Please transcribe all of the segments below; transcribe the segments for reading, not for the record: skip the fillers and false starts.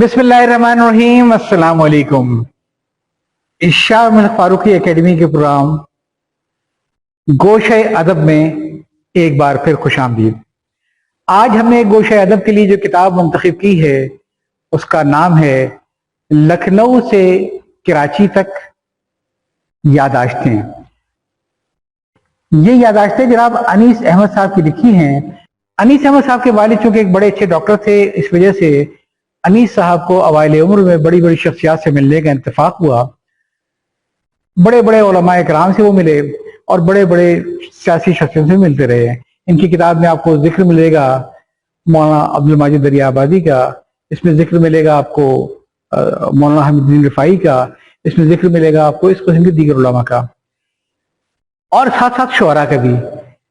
बिस्मिल्लाहिर्रहमानिर्रहीम। अस्सलाम वालेकुम। इशार मलिक फारूकी एकेडमी के प्रोग्राम गोशे अदब में एक बार फिर खुशामदीद। आज हमने गोशे अदब के लिए जो किताब मुंतखब की है उसका नाम है लखनऊ से कराची तक यादाश्तें। ये यादाश्तें जनाब अनीस अहमद साहब की लिखी हैं। अनीस अहमद साहब के वालिद चूंकि एक बड़े अच्छे डॉक्टर थे, इस वजह से अनीस साहब को अवाइल उम्र में बड़ी बड़ी शख्सियात से मिलने का इंतफाक हुआ। बड़े बड़े उलमाए कराम से वो मिले और बड़े बड़े सियासी शख्सियों से मिलते रहे। इनकी किताब में आपको जिक्र मिलेगा मौलाना अब्दुल माजिद दरियाबादी का, इसमें जिक्र मिलेगा आपको मौलाना हमीदुद्दीन रिफाई का, इसमें जिक्र मिलेगा आपको इस किस्म के दीगर उलमा का और साथ साथ शुअरा का भी।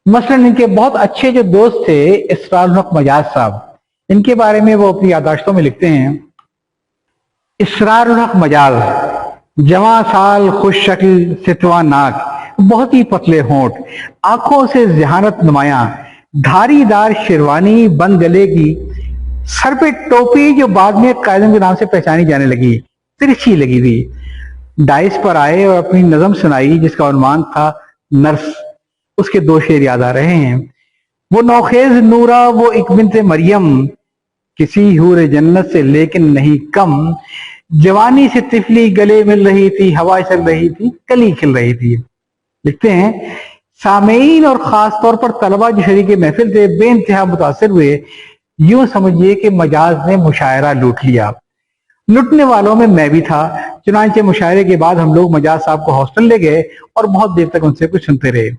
मसलन इनके बहुत अच्छे जो दोस्त थे इसरारुल हक मजाज साहब, इनके बारे में वो अपनी यादाश्तों में लिखते हैं। इसरारुल हक मजाज जवां साल खुश शक्ल सितवा नाक, बहुत ही पतले होंठ, आंखों से जहानत नुमाया, धारीदार शेरवानी बंद गले की, सर पे टोपी जो बाद में कायदम के नाम से पहचानी जाने लगी, तिरछी लगी थी। डाइस पर आए और अपनी नज़म सुनाई जिसका उन्वान था नर्स। उसके दो शेर याद आ रहे हैं। वो नौखेज नूरा वो एक बिन्त मरियम, किसी हूर जन्नत से लेकिन नहीं कम, जवानी से तिफली गले मिल रही थी, हवा चल रही थी, कली खिल रही थी। लिखते हैं सामीन और खास तौर पर तलबा जो शरीक महफिल थे बेइंतहा मुतासिर हुए। यूं समझिए कि मजाज ने मुशायरा लूट लिया। लुटने वालों में मैं भी था। चुनांचे मुशायरे के बाद हम लोग मजाज साहब को हॉस्टल ले गए और बहुत देर तक उनसे कुछ सुनते रहे।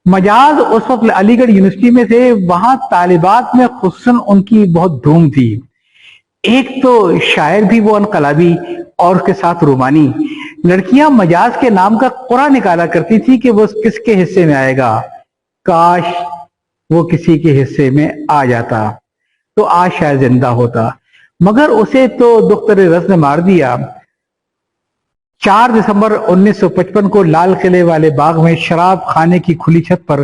मजाज उस वक्त अलीगढ़ यूनिवर्सिटी में थे। वहां तालिबात में खुसूसन उनकी बहुत धूम थी। एक तो शायर भी वो अनकलाबी और उसके साथ रोमानी। लड़कियां मजाज के नाम का कुरा निकाला करती थी कि वो किसके हिस्से में आएगा। काश वो किसी के हिस्से में आ जाता तो आज शायद जिंदा होता, मगर उसे तो दुख्तर रस ने मार दिया। 4 दिसंबर 1955 को लाल किले वाले बाग में शराब खाने की खुली छत पर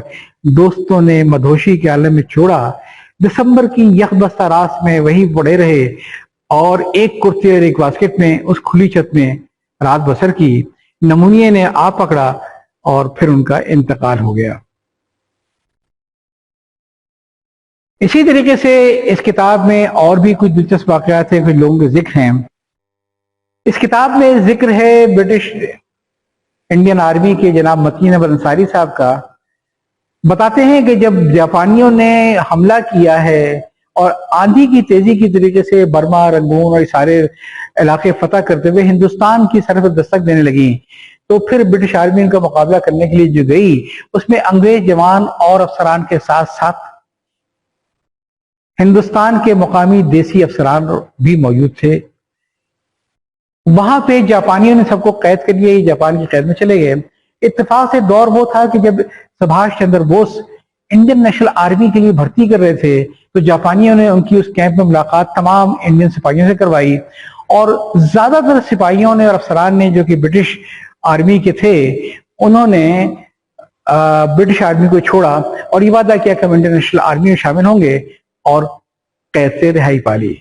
दोस्तों ने मधोशी के आलम में छोड़ा। दिसंबर की यकबस्ता रात में वही पड़े रहे और एक कुर्ते और एक बास्केट में उस खुली छत में रात बसर की। नमूनिये ने आ पकड़ा और फिर उनका इंतकाल हो गया। इसी तरीके से इस किताब में और भी कुछ दिलचस्प वाकयात हैं, कुछ लोगों के जिक्र हैं। इस किताब में जिक्र है ब्रिटिश इंडियन आर्मी के जनाब मतीन अहमद अंसारी साहब का। बताते हैं कि जब जापानियों ने हमला किया है और आंधी की तेजी की तरीके से बर्मा, रंगून और सारे इलाके फतह करते हुए हिंदुस्तान की सरहद दस्तक देने लगी, तो फिर ब्रिटिश आर्मी इनका मुकाबला करने के लिए जो गई उसमें अंग्रेज जवान और अफसरान के साथ साथ हिंदुस्तान के मुकामी देसी अफसरान भी मौजूद थे। वहां पे जापानियों ने सबको कैद कर लिया। जापान की कैद में चले गए। इत्तेफाक से दौर वो था कि जब Subhash Chandra Bose Indian national army के लिए भर्ती कर रहे थे तो जापानियों ने उनकी उस कैंप में मुलाकात तमाम इंडियन सिपाहियों से करवाई और ज्यादातर सिपाहियों ने और अफसरान ने जो कि ब्रिटिश आर्मी के थे उन्होंने ब्रिटिश आर्मी को छोड़ा और ये वादा किया कि हम इंडियन नेशनल आर्मी में शामिल होंगे और कैद से रिहाई पा ली,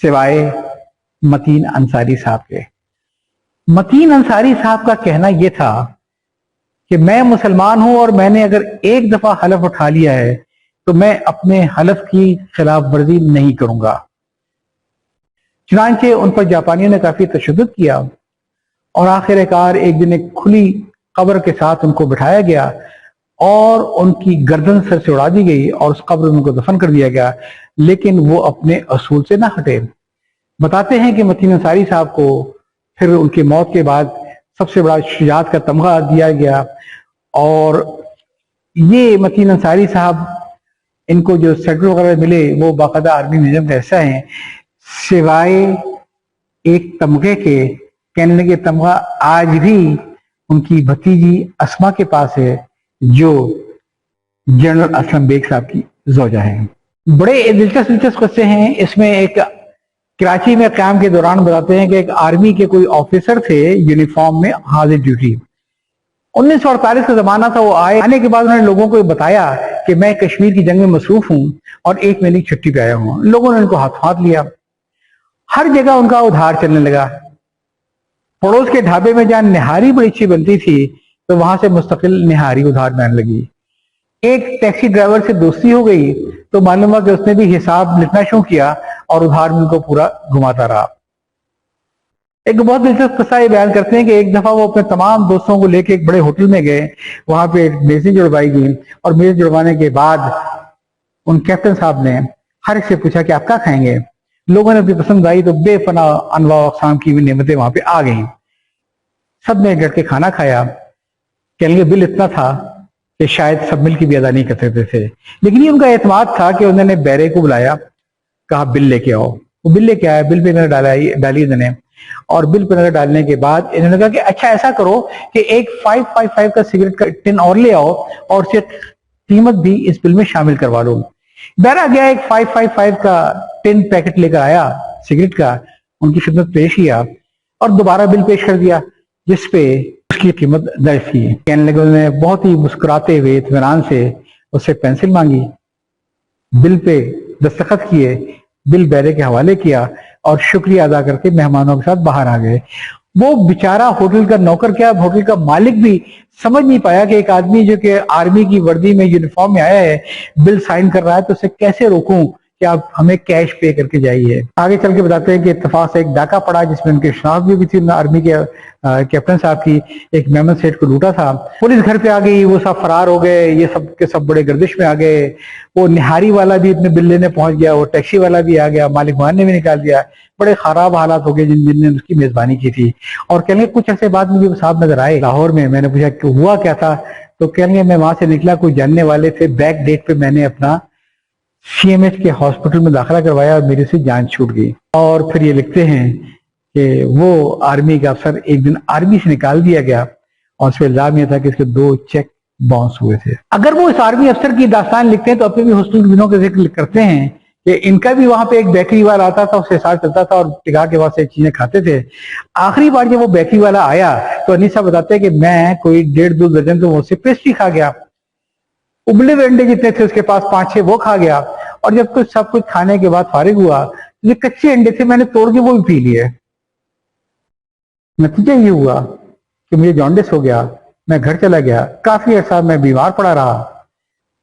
सिवाय मतीन अंसारी साहब के। मतीन अंसारी साहब का कहना यह था कि मैं मुसलमान हूं और मैंने अगर एक दफा हलफ उठा लिया है तो मैं अपने हलफ की खिलाफ वर्जी नहीं करूंगा। चुनांचे उन पर जापानियों ने काफी तशद्दुद किया और आखिरकार एक दिन एक खुली कब्र के साथ उनको बिठाया गया और उनकी गर्दन सर से उड़ा दी गई और उस कब्र में उनको दफन कर दिया गया, लेकिन वो अपने असूल से ना हटे। बताते हैं कि मतीन अंसारी साहब को फिर उनकी मौत के बाद सबसे बड़ा शुजाअत का तमगा दिया गया और ये मतीन अंसारी साहब इनको जो सर्टिफिकेट वगैरह मिले वो बाकायदा आर्मी म्यूजियम का हिस्सा है, सिवाय एक तमगे के। कहने लगे तमगा आज भी उनकी भतीजी अस्मा के पास है जो जनरल असलम बेग साहब की जोजा है। बड़े दिलचस्प किस्से हैं इसमें। एक कराची में क्याम के दौरान बताते हैं कि एक आर्मी के कोई ऑफिसर थे यूनिफॉर्म में हाजिर ड्यूटी। 1948 का जमाना था। वो आने के बाद उन्होंने लोगों को बताया कि मैं कश्मीर की जंग में मसरूफ हूं और 1 महीने की छुट्टी पे आया हूं। लोगों ने उनको हाथ लिया हर जगह उनका उधार चलने लगा। पड़ोस के ढाबे में जहां निहारी बड़ी अच्छी बनती थी तो वहां से मुस्तकिल निहारी उधार में आने लगी। एक टैक्सी ड्राइवर से दोस्ती हो गई तो मालूम हुआ कि उसने भी हिसाब लिखना शुरू किया और उधार में उनको पूरा घुमाता रहा। एक बहुत दिलचस्प किस्सा ये बयान करते हैं कि एक दफा वो अपने तमाम दोस्तों को लेके एक बड़े होटल में गए, वहां पे मेजें जुड़वाई गई और मेज जुड़वाने के बाद उन कैप्टन साहब ने हर एक से पूछा कि आप क्या खाएंगे। लोगों ने अपनी पसंद आई तो बेपनाह अनवा अक़साम की भी नेमतें वहां पे आ गई। सब ने डट के खाना खाया। कहने बिल इतना था कि शायद सब मिल की भी अदा नहीं कर सकते थे, लेकिन ये उनका एतमाद था कि उन्होंने बैरे को बुलाया, कहा बिल लेके आओ। वो बिल लेके आया, बिल पे इन्होंने डाली इन्होंने, और बिल पे नजर डालने के बाद इन्होंने कहा कि अच्छा ऐसा करो कि एक 555 का सिगरेट का टिन और ले आओ और उससे कीमत भी इस बिल में शामिल करवा लो। बैरा गया, एक 555 का टिन पैकेट लेकर आया सिगरेट का, उनकी खिदमत पेश किया और दोबारा बिल पेश कर दिया जिसपे उसकी कीमत दर्ज थी। कहने लगे, उन्होंने बहुत ही मुस्कुराते हुए इत्मीनान से उससे पेंसिल मांगी, बिल पे दस्तखत किए, बिल बैरे के हवाले किया और शुक्रिया अदा करके मेहमानों के साथ बाहर आ गए। वो बेचारा होटल का नौकर क्या होटल का मालिक भी समझ नहीं पाया कि एक आदमी जो कि आर्मी की वर्दी में यूनिफॉर्म में आया है बिल साइन कर रहा है तो उसे कैसे रोकूं कि आप हमें कैश पे करके जाइए। आगे चल के बताते हैं कि इत्तेफाक से एक डाका पड़ा जिसमें उनकी शनाख्त भी थी आर्मी के कैप्टन साहब की। एक मेमन सेठ को लूटा था, पुलिस घर पे आ गई, वो सब फरार हो गए, ये सब के सब बड़े गर्दिश में आ गए। वो निहारी वाला भी अपने बिल लेने पहुंच गया, वो टैक्सी वाला भी आ गया, मालिक वाहन ने भी निकाल दिया। बड़े खराब हालात हो गए जिन उसकी मेजबानी की थी। और कहने कुछ ऐसे बाद मुझे साहब नजर आए लाहौर में। मैंने पूछा कि हुआ क्या था, तो कहने मैं वहां से निकला, कोई जानने वाले थे, बैक डेट पे मैंने अपना CMH के हॉस्पिटल में दाखिला करवाया और मेरी से जान छूट गई। और फिर ये लिखते हैं कि वो आर्मी का अफसर एक दिन आर्मी से निकाल दिया गया और उस पर इल्जाम यह था कि इसके 2 चेक बाउंस हुए थे। अगर वो इस आर्मी अफसर की दास्तान लिखते हैं तो अपने भी हॉस्टल के दिनों का जिक्र करते हैं कि इनका भी वहां पे एक बेकरी वाला आता था, उससे साथ चलता था और टिका के वहां से चीजें खाते थे। आखिरी बार जब वो बेकरी वाला आया तो अनीसा बताते हैं कि मैं कोई 1.5-2 दर्जन तो मुझसे पेस्ट्री खा गया, उबले हुए अंडे जितने थे उसके पास 5-6 वो खा गया, और जब कुछ सब कुछ खाने के बाद फारिग हुआ ये कच्चे अंडे थे मैंने तोड़ के वो भी पी लिए। नतीजा ये हुआ कि मुझे जॉन्डिस हो गया, मैं घर चला गया, काफी अर्सा मैं बीमार पड़ा रहा,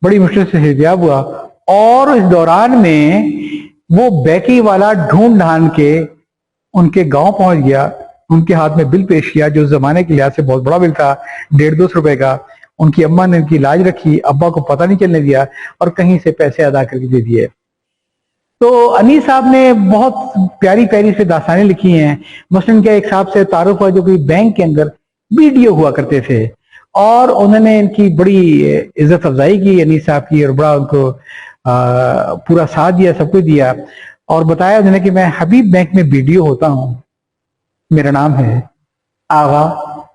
बड़ी मुश्किल से सेहतयाब हुआ। और इस दौरान में वो बेकरी वाला ढूंढ ढांड के उनके गांव पहुंच गया, उनके हाथ में बिल पेश किया जो जमाने के लिहाज से बहुत बड़ा बिल था, 150-200 रुपए का। उनकी अम्मा ने उनकी इलाज रखी, अब्बा को पता नहीं चलने दिया और कहीं से पैसे अदा करके दे दिए। तो अनीस साहब ने बहुत प्यारी प्यारी से दास्तानें लिखी हैं। मसलन के एक साहब से तारुफ हुआ जो कि बैंक के अंदर BDO हुआ करते थे और उन्होंने इनकी बड़ी इज्जत अफजाई की अनीस साहब की और बड़ा उनको पूरा साथ दिया, सब कुछ दिया और बताया उन्होंने कि मैं हबीब बैंक में BDO होता हूं, मेरा नाम है आगा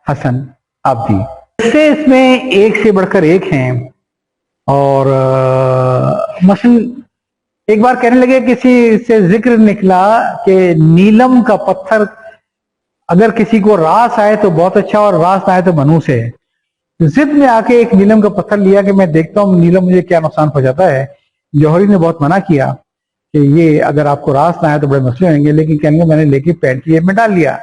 हसन आब्दी। इसमें एक से बढ़कर एक हैं। और मसलन एक बार कहने लगे किसी से जिक्र निकला कि नीलम का पत्थर अगर किसी को रास आए तो बहुत अच्छा और रास ना आए तो मनूस है। जिद में आके एक नीलम का पत्थर लिया कि मैं देखता हूँ नीलम मुझे क्या नुकसान पहुंचाता है। जौहरी ने बहुत मना किया कि ये अगर आपको रास ना आए तो बड़े मसले होंगे, लेकिन कहने मैंने लेके पैंट की जेब में डाल लिया।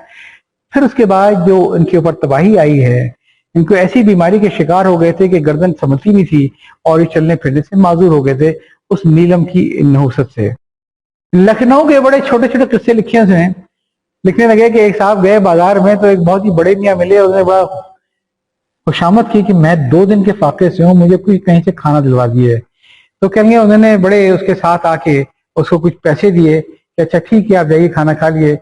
फिर उसके बाद जो इनके ऊपर तबाही आई है, इनको ऐसी बीमारी के शिकार हो गए थे कि गर्दन संभलती नहीं थी और ये चलने फिरने से माजूर हो गए थे उस नीलम की नहुसत से। लखनऊ के बड़े छोटे छोटे किस्से लिखने लगे कि एक साहब गए बाजार में तो एक बहुत ही बड़े मियाँ मिले, उन्होंने बड़ा खुशामद की कि मैं 2 दिन के फाके से हूँ, मुझे कोई कहीं से खाना दिलवा दिए। तो कहेंगे उन्होंने बड़े उसके साथ आके उसको कुछ पैसे दिए कि अच्छा ठीक है आप जाइए खाना खा लिए।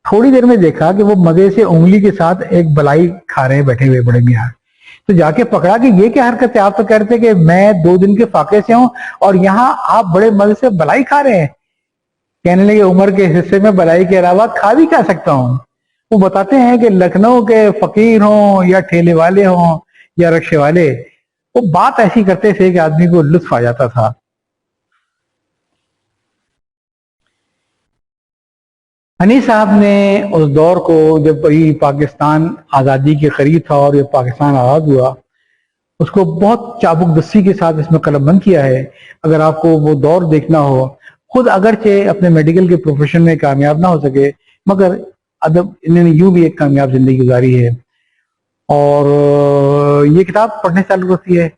थोड़ी देर में देखा कि वो मजे से उंगली के साथ एक बलाई खा रहे हैं बैठे हुए बड़े मियाँ। तो जाके पकड़ा कि ये क्या हरकत है, आप तो कहते कि मैं 2 दिन के फाके से हूं और यहाँ आप बड़े मजे से बलाई खा रहे हैं। कहने लगे उम्र के हिस्से में बलाई के अलावा खा भी खा सकता हूँ। वो बताते हैं कि लखनऊ के फकीर हों या ठेले वाले हों या रक्शे वाले, वो बात ऐसी करते थे कि आदमी को लुत्फ आ जाता था। हनी साहब ने उस दौर को जब वही पाकिस्तान आज़ादी के करीब था और ये पाकिस्तान आज़ाद हुआ, उसको बहुत चाबुक दस्ती के साथ इसमें कलमबंद किया है। अगर आपको वो दौर देखना हो خود اگرچہ اپنے میڈیکل کے پروفیشن میں کامیاب نہ ہو سکے مگر ادب انہوں نے یوں بھی ایک کامیاب زندگی گزاری ہے. اور یہ کتاب پڑھنے سے تعلق ہوتی ہے.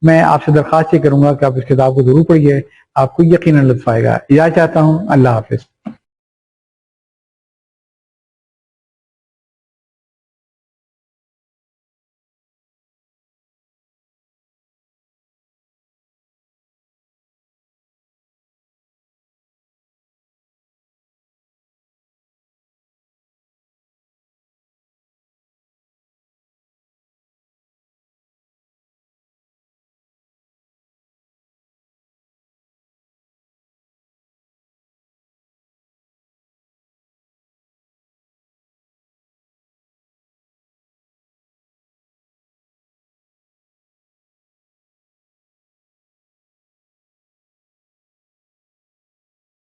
میں آپ سے درخواست یہ کروں گا کہ آپ اس کتاب کو ضرور پڑھیے, آپ کو یقیناً لطف آئے گا. اجازت چاہتا ہوں, اللہ حافظ.